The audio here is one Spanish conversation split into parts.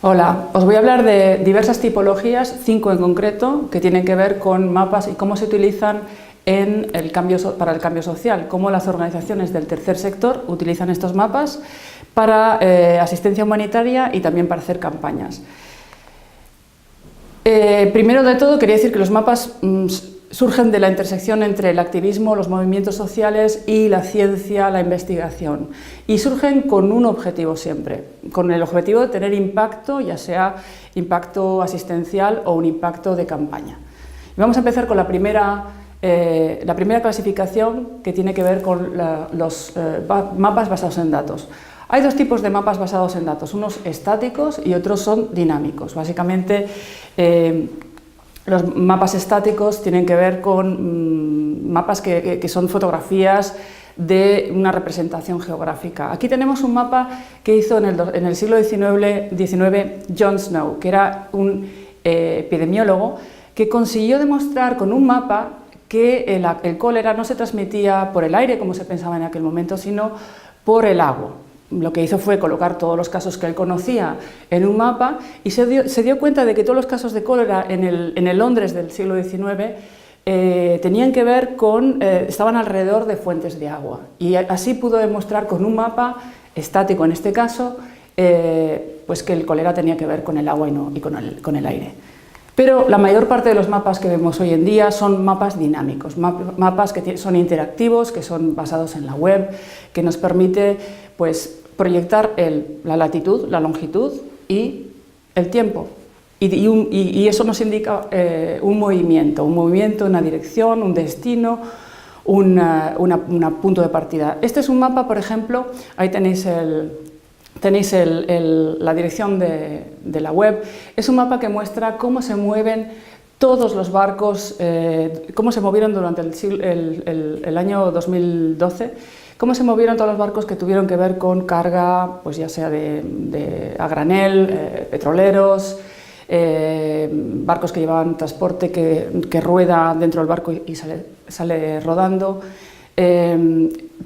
Hola, os voy a hablar de diversas tipologías, 5 en concreto, que tienen que ver con mapas y cómo se utilizan para el cambio social, cómo las organizaciones del tercer sector utilizan estos mapas para asistencia humanitaria y también para hacer campañas. Primero de todo, quería decir que los mapas surgen de la intersección entre el activismo, los movimientos sociales y la ciencia, la investigación. Y surgen con un objetivo siempre, con el objetivo de tener impacto, ya sea impacto asistencial o un impacto de campaña. Y vamos a empezar con la primera clasificación, que tiene que ver con los mapas basados en datos. Hay dos tipos de mapas basados en datos, unos estáticos y otros son dinámicos. Básicamente, los mapas estáticos tienen que ver con mapas que son fotografías de una representación geográfica. Aquí tenemos un mapa que hizo en el siglo XIX John Snow, que era un epidemiólogo que consiguió demostrar con un mapa que el cólera no se transmitía por el aire, como se pensaba en aquel momento, sino por el agua. Lo que hizo fue colocar todos los casos que él conocía en un mapa y se dio cuenta de que todos los casos de cólera en el Londres del siglo XIX tenían que ver con, estaban alrededor de fuentes de agua. Y así pudo demostrar con un mapa estático, en este caso, pues que el cólera tenía que ver con el agua y con el aire. Pero la mayor parte de los mapas que vemos hoy en día son mapas dinámicos, mapas que son interactivos, que son basados en la web, que nos permite pues, proyectar la latitud, la longitud y el tiempo. Y eso nos indica un movimiento, una dirección, un destino, un punto de partida. Este es un mapa, por ejemplo, ahí tenéis la dirección de la web. Es un mapa que muestra cómo se mueven todos los barcos, cómo se movieron durante el año 2012, cómo se movieron todos los barcos que tuvieron que ver con carga, pues ya sea a granel, petroleros, barcos que llevaban transporte que rueda dentro del barco y sale rodando.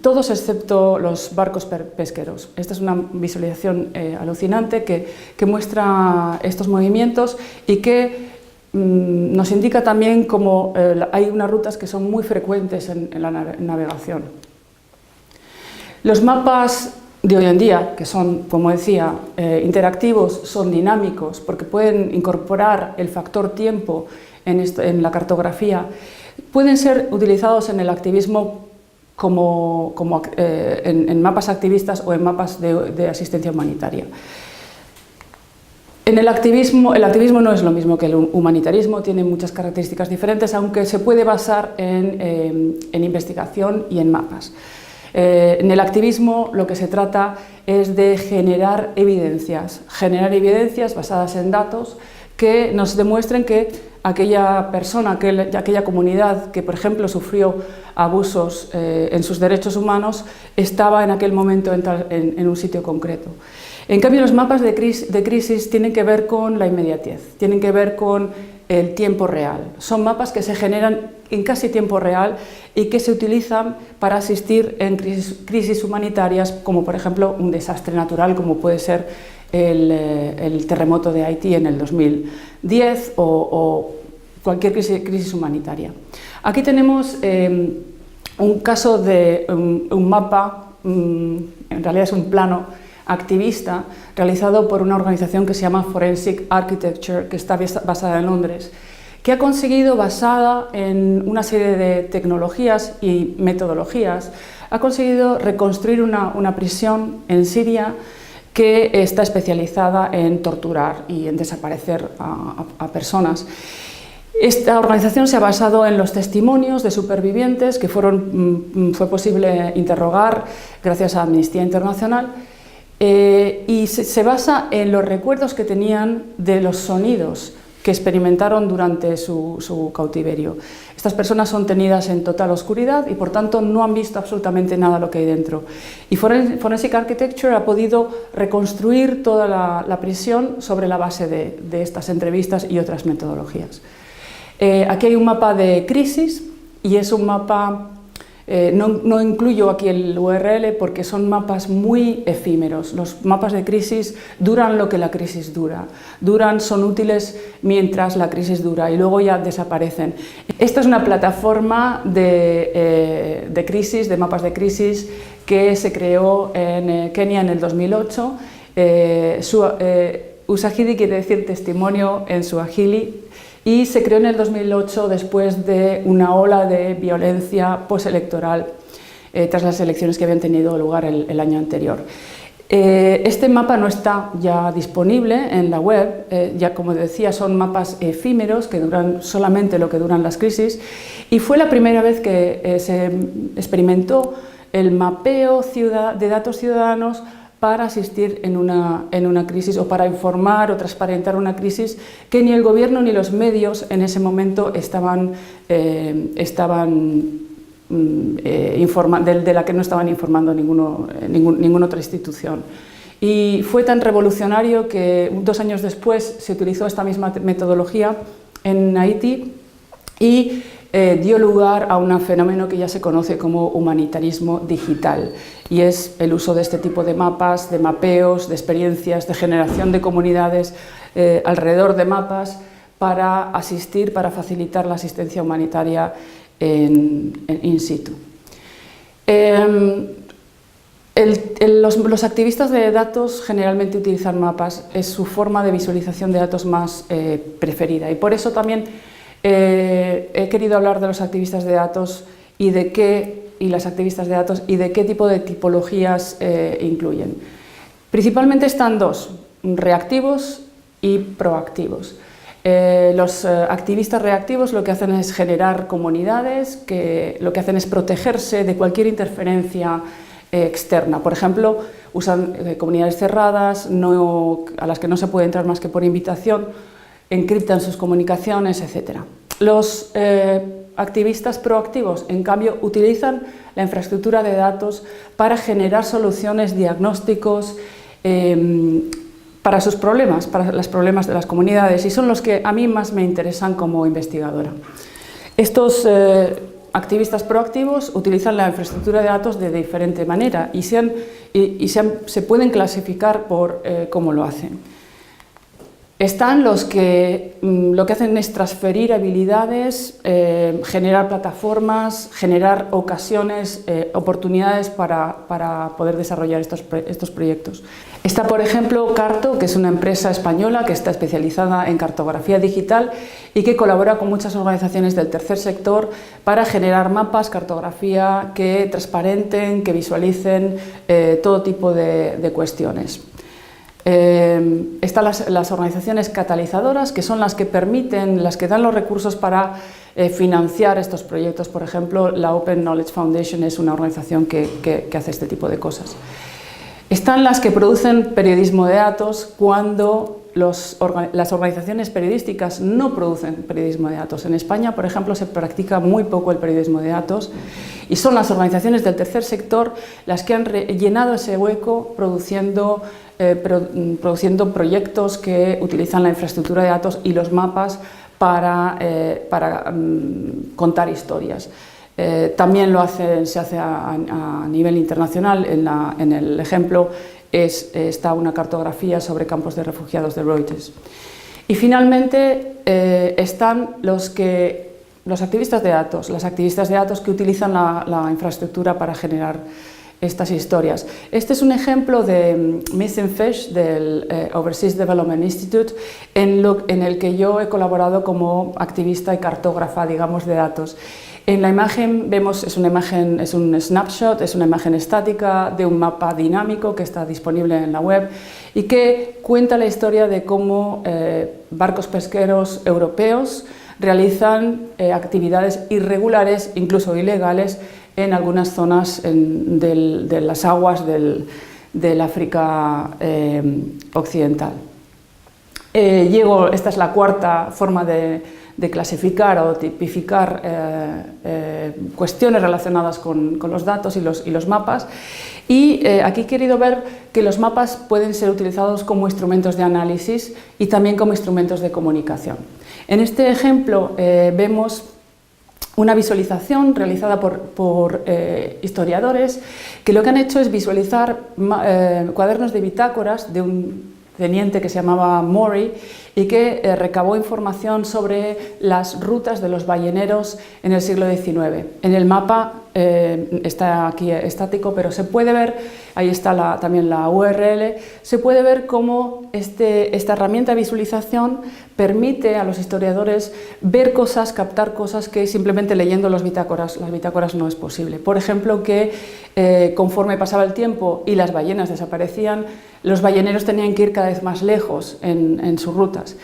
Todos excepto los barcos pesqueros. Esta es una visualización alucinante que muestra estos movimientos y que nos indica también cómo hay unas rutas que son muy frecuentes en la navegación. Los mapas de hoy en día, que son, como decía, interactivos, son dinámicos porque pueden incorporar el factor tiempo en la cartografía, pueden ser utilizados en el activismo en mapas activistas o en mapas de asistencia humanitaria. El activismo no es lo mismo que el humanitarismo, tiene muchas características diferentes, aunque se puede basar en investigación y en mapas. En el activismo lo que se trata es de generar evidencias basadas en datos que nos demuestren que aquella persona, aquella comunidad que, por ejemplo, sufrió abusos en sus derechos humanos, estaba en aquel momento en un sitio concreto. En cambio, los mapas de crisis tienen que ver con la inmediatez, tienen que ver con el tiempo real. Son mapas que se generan en casi tiempo real y que se utilizan para asistir en crisis humanitarias, como por ejemplo un desastre natural, como puede ser el terremoto de Haití en el 2010 o cualquier crisis humanitaria. Aquí tenemos un caso de un mapa, en realidad es un plano activista realizado por una organización que se llama Forensic Architecture, que está basada en Londres, que ha conseguido, basada en una serie de tecnologías y metodologías, ha conseguido reconstruir una prisión en Siria que está especializada en torturar y en desaparecer a personas. Esta organización se ha basado en los testimonios de supervivientes que fue posible interrogar gracias a Amnistía Internacional y se basa en los recuerdos que tenían de los sonidos que experimentaron durante su cautiverio. Estas personas son tenidas en total oscuridad y por tanto no han visto absolutamente nada de lo que hay dentro. Y Forensic Architecture ha podido reconstruir toda la prisión sobre la base de estas entrevistas y otras metodologías. Aquí hay un mapa de crisis y es un mapa No incluyo aquí el URL porque son mapas muy efímeros. Los mapas de crisis duran lo que la crisis dura. Son útiles mientras la crisis dura y luego ya desaparecen. Esta es una plataforma de crisis, de mapas de crisis, que se creó en Kenia en el 2008. Usahidi quiere decir testimonio en suajili, y se creó en el 2008 después de una ola de violencia postelectoral tras las elecciones que habían tenido lugar el año anterior. Este mapa no está ya disponible en la web, ya como decía son mapas efímeros que duran solamente lo que duran las crisis, y fue la primera vez que se experimentó el mapeo de datos ciudadanos para asistir en una crisis o para informar o transparentar una crisis que ni el gobierno ni los medios en ese momento de la que no estaban informando ninguna otra institución. Y fue tan revolucionario que 2 años después se utilizó esta misma metodología en Haití y dio lugar a un fenómeno que ya se conoce como humanitarismo digital, y es el uso de este tipo de mapas, de mapeos, de experiencias, de generación de comunidades alrededor de mapas para asistir, para facilitar la asistencia humanitaria in situ. Los activistas de datos generalmente utilizan mapas, es su forma de visualización de datos más preferida, y por eso también he querido hablar de los activistas de datos y las activistas de datos y de qué tipo de tipologías incluyen. Principalmente están dos, reactivos y proactivos. Los activistas reactivos lo que hacen es generar comunidades, que lo que hacen es protegerse de cualquier interferencia externa. Por ejemplo, usan comunidades cerradas, a las que no se puede entrar más que por invitación, encriptan sus comunicaciones, etc. Los activistas proactivos, en cambio, utilizan la infraestructura de datos para generar soluciones, diagnósticos para sus problemas, para los problemas de las comunidades, y son los que a mí más me interesan como investigadora. Estos activistas proactivos utilizan la infraestructura de datos de diferente manera y se pueden clasificar por cómo lo hacen. Están los que lo que hacen es transferir habilidades, generar plataformas, generar ocasiones, oportunidades para poder desarrollar estos proyectos. Está, por ejemplo, Carto, que es una empresa española que está especializada en cartografía digital y que colabora con muchas organizaciones del tercer sector para generar mapas, cartografía que transparenten, que visualicen todo tipo de cuestiones. Están las organizaciones catalizadoras, que son las que permiten, las que dan los recursos para financiar estos proyectos. Por ejemplo, la Open Knowledge Foundation es una organización que hace este tipo de cosas. Están las que producen periodismo de datos cuando las organizaciones periodísticas no producen periodismo de datos. En España, por ejemplo, se practica muy poco el periodismo de datos y son las organizaciones del tercer sector las que han llenado ese hueco produciendo proyectos que utilizan la infraestructura de datos y los mapas para contar historias. También se hace a nivel internacional. En el ejemplo está una cartografía sobre campos de refugiados de Reuters. Y finalmente están los activistas de datos, las activistas de datos que utilizan la infraestructura para generar estas historias. Este es un ejemplo de Missing Fish del Overseas Development Institute, en el que yo he colaborado como activista y cartógrafa, digamos, de datos. En la imagen vemos, es un snapshot, es una imagen estática de un mapa dinámico que está disponible en la web y que cuenta la historia de cómo barcos pesqueros europeos realizan actividades irregulares, incluso ilegales, en algunas zonas de las aguas del África occidental. Esta es la cuarta forma de clasificar o tipificar cuestiones relacionadas con los datos y los mapas. Y aquí he querido ver que los mapas pueden ser utilizados como instrumentos de análisis y también como instrumentos de comunicación. En este ejemplo vemos una visualización realizada por historiadores que lo que han hecho es visualizar cuadernos de bitácoras de un teniente que se llamaba Maury y que recabó información sobre las rutas de los balleneros en el siglo XIX. En el mapa está aquí estático, pero se puede ver, ahí está también la URL, se puede ver cómo esta herramienta de visualización permite a los historiadores ver cosas, captar cosas que simplemente leyendo las bitácoras no es posible. Por ejemplo, que conforme pasaba el tiempo y las ballenas desaparecían, los balleneros tenían que ir cada vez más lejos en sus rutas.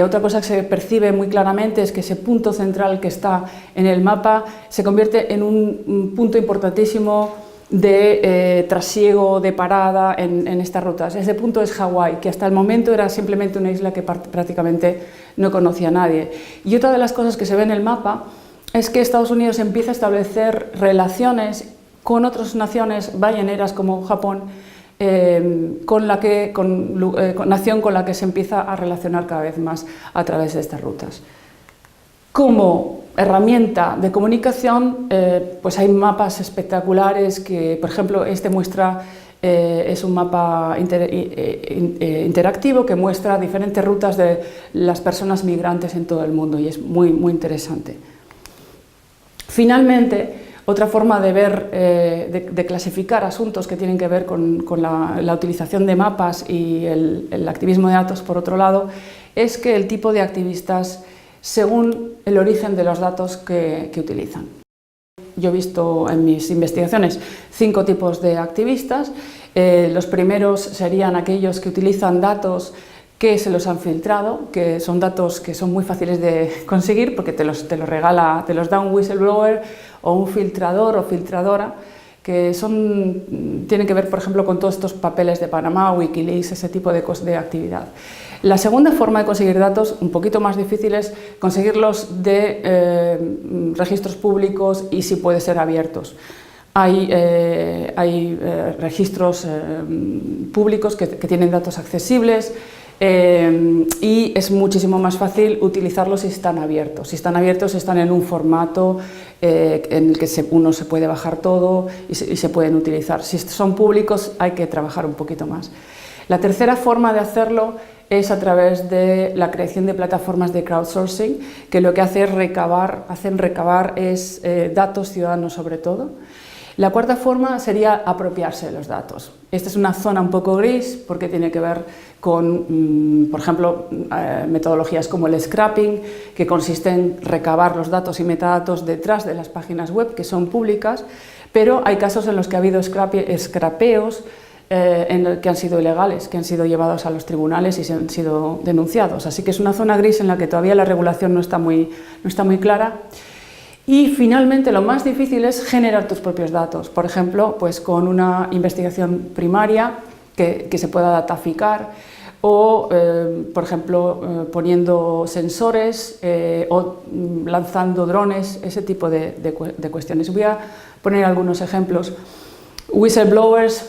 Otra cosa que se percibe muy claramente es que ese punto central que está en el mapa se convierte en un punto importantísimo de trasiego, de parada en estas rutas. Ese punto es Hawái, que hasta el momento era simplemente una isla que prácticamente no conocía a nadie. Y otra de las cosas que se ve en el mapa es que Estados Unidos empieza a establecer relaciones con otras naciones balleneras como Japón, nación con la que se empieza a relacionar cada vez más a través de estas rutas. Como herramienta de comunicación, pues hay mapas espectaculares que, por ejemplo, este muestra, es un mapa interactivo que muestra diferentes rutas de las personas migrantes en todo el mundo y es muy, muy interesante. Finalmente, otra forma de ver, de clasificar asuntos que tienen que ver con la utilización de mapas y el activismo de datos, por otro lado, es que el tipo de activistas según el origen de los datos que utilizan. Yo he visto en mis investigaciones 5 tipos de activistas. Los primeros serían aquellos que utilizan datos que se los han filtrado, que son datos que son muy fáciles de conseguir porque te los da un whistleblower o un filtrador o filtradora, que tienen que ver, por ejemplo, con todos estos papeles de Panamá, Wikileaks, ese tipo de actividad. La segunda forma de conseguir datos, un poquito más difícil, es conseguirlos de registros públicos y si puede ser abiertos. Hay registros públicos que tienen datos accesibles y es muchísimo más fácil utilizarlos si están abiertos. Si están abiertos, están en un formato en el que uno se puede bajar todo y se pueden utilizar. Si son públicos, hay que trabajar un poquito más. La tercera forma de hacerlo es a través de la creación de plataformas de crowdsourcing, que lo que hacen recabar datos ciudadanos sobre todo. La cuarta forma sería apropiarse de los datos. Esta es una zona un poco gris porque tiene que ver con, por ejemplo, metodologías como el scrapping, que consiste en recabar los datos y metadatos detrás de las páginas web que son públicas, pero hay casos en los que ha habido scrapeos que han sido ilegales, que han sido llevados a los tribunales y se han sido denunciados. Así que es una zona gris en la que todavía la regulación no está muy clara. Y finalmente lo más difícil es generar tus propios datos, por ejemplo, pues con una investigación primaria que se pueda dataficar o, por ejemplo, poniendo sensores o lanzando drones, ese tipo de cuestiones. Voy a poner algunos ejemplos. Whistleblowers,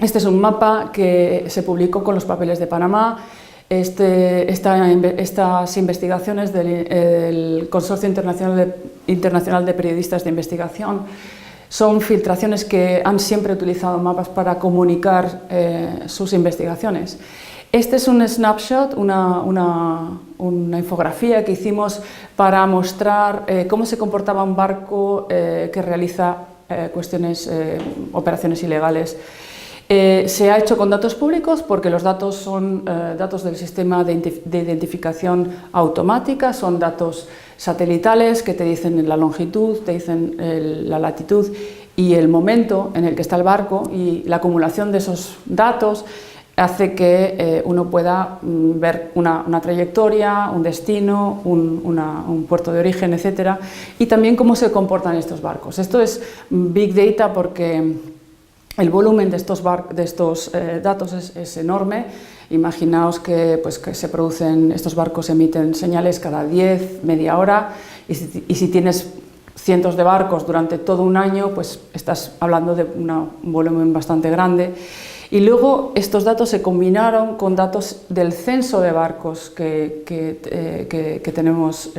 este es un mapa que se publicó con los papeles de Panamá. Estas investigaciones del Consorcio Internacional de Periodistas de Investigación son filtraciones que han siempre utilizado mapas para comunicar sus investigaciones. Este es un snapshot, una infografía que hicimos para mostrar cómo se comportaba un barco que realiza operaciones ilegales. Se ha hecho con datos públicos porque los datos son datos del sistema de identificación automática, son datos satelitales que te dicen la longitud, te dicen la latitud y el momento en el que está el barco, y la acumulación de esos datos hace que uno pueda ver una trayectoria, un destino, un puerto de origen, etc. Y también cómo se comportan estos barcos. Esto es Big Data porque el volumen de estos datos es enorme. Imaginaos que se producen, estos barcos emiten señales cada 10, media hora, y si tienes cientos de barcos durante todo un año, pues estás hablando de un volumen bastante grande. Y luego estos datos se combinaron con datos del censo de barcos que tenemos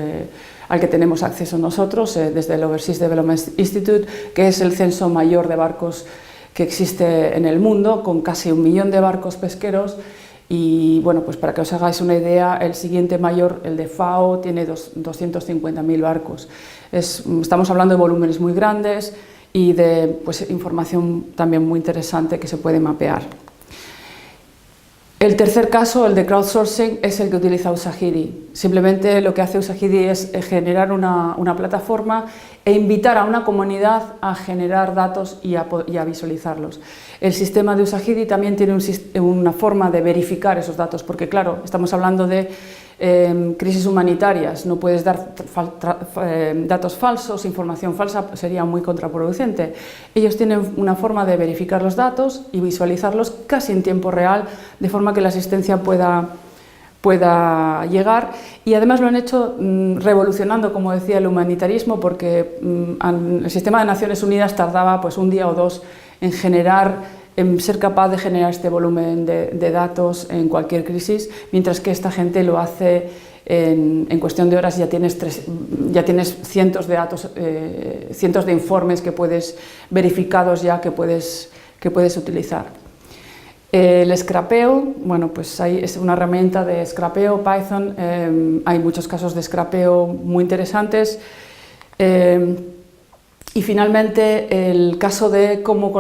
al que tenemos acceso nosotros desde el Overseas Development Institute, que es el censo mayor de barcos que existe en el mundo, con casi 1 millón de barcos pesqueros. Y bueno, pues para que os hagáis una idea, el siguiente mayor, el de FAO, tiene 250.000 barcos. Estamos hablando de volúmenes muy grandes y de pues, información también muy interesante que se puede mapear. El tercer caso, el de crowdsourcing, es el que utiliza Usagiri. Simplemente lo que hace Usagiri es generar una plataforma e invitar a una comunidad a generar datos y a visualizarlos. El sistema de Usagiri también tiene una forma de verificar esos datos, porque claro, estamos hablando de crisis humanitarias, no puedes dar datos falsos, información falsa sería muy contraproducente. Ellos tienen una forma de verificar los datos y visualizarlos casi en tiempo real, de forma que la asistencia pueda llegar, y además lo han hecho revolucionando, como decía, el humanitarismo, porque el sistema de Naciones Unidas tardaba pues 1 día o 2 en ser capaz de generar este volumen de datos en cualquier crisis, mientras que esta gente lo hace en cuestión de horas. Ya tienes cientos de datos, cientos de informes que puedes verificados ya que puedes utilizar. El scrapeo, bueno, pues es una herramienta de scrapeo, Python. Hay muchos casos de scrapeo muy interesantes. Y finalmente el caso de cómo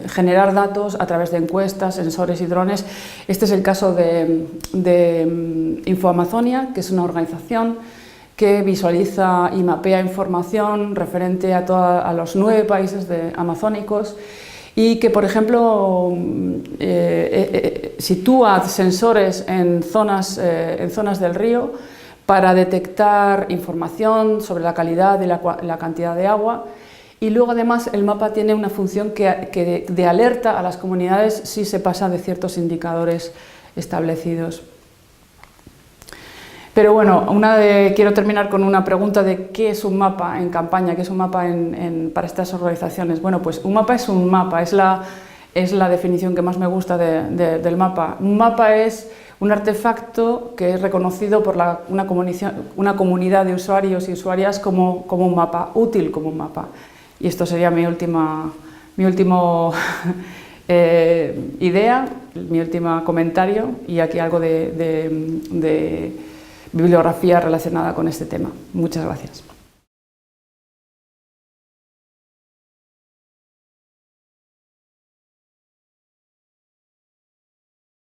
generar datos a través de encuestas, sensores y drones. Este es el caso de InfoAmazonia, que es una organización que visualiza y mapea información referente a los 9 países amazónicos, y que, por ejemplo, sitúa sensores en zonas del río para detectar información sobre la calidad y la cantidad de agua, y luego además el mapa tiene una función de alerta a las comunidades si se pasa de ciertos indicadores establecidos. Pero bueno, quiero terminar con una pregunta de qué es un mapa en campaña, qué es un mapa para estas organizaciones. Bueno, pues un mapa es un mapa, es la definición que más me gusta del mapa. Un mapa es un artefacto que es reconocido por una comunidad de usuarios y usuarias como un mapa, útil como un mapa. Y esto sería mi última idea, mi último comentario, y aquí algo de bibliografía relacionada con este tema. Muchas gracias.